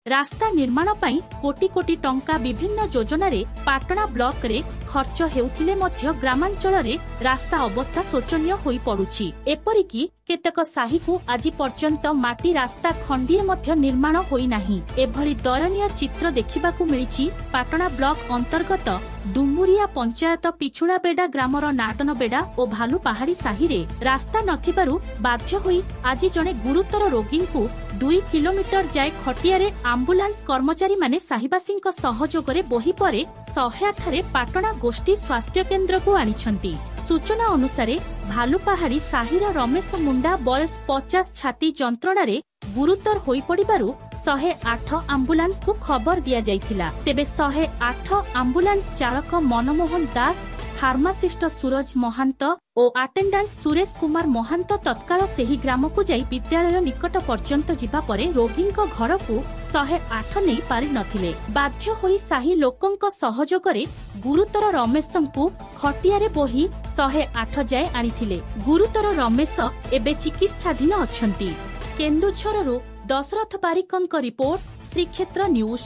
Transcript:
रास्ता निर्माण पई कोटी कोटी टंका विभिन्न योजना रे पाटणा ब्लॉक रे खर्च हेउथिले मध्य ग्रामांचल रे रास्ता अवस्था शोचनीय होई पडुछि। एपरिकी केतक साही को आज पर्यंत माटी रास्ता खंडिए मध्य निर्माण होई नाही। एभली दयनीय चित्र देखिबाकू मिलिछि पाटणा ब्लॉक अंतर्गत डुमुरिया पंचायत पिछुड़ाबेडा ग्रामर नाटनबेडा और भालू पहाड़ी साही रे रास्ता नथिबारु बाध्य होई आज जणे गुरुतर रोगी को 2 किलोमीटर जाए खटियारे आम्बुलांस कर्मचारी माने साहीवासी सहयोग रे बोही परे 108 रे पाटणा गोष्ठी स्वास्थ्य केन्द्र को आनिछंती। सूचना अनुसार भालुपहाड़ी साहिर रमेश मुंडा बयस 50 छाती जंत्रणा रे गुरुतर होई पड़िबारु 108 आम्बुलांस को खबर दिया जाइथिला। तेबे 108 आम्बुलांस चालक मनमोहन दास, फार्मासिस्ट सूरज महांत और अटेंडेंट सुरेश कुमार महांत तत्काल सेही ग्राम को जाई विद्यालय निकट पर्यंत जिबा परे रोगी घर को 108 नहीं पारि नथिले। बाध्य होई साही लोकंक सहयोग रे गुरुतर रमेश को खटियारे बोही 108 जाए आनिथिले। गुरुतर रमेश एबे चिकित्साधीन अछंती। केन्दुझररु दशरथ बारिकंक रिपोर्ट, श्रीक्षेत्र न्यूज।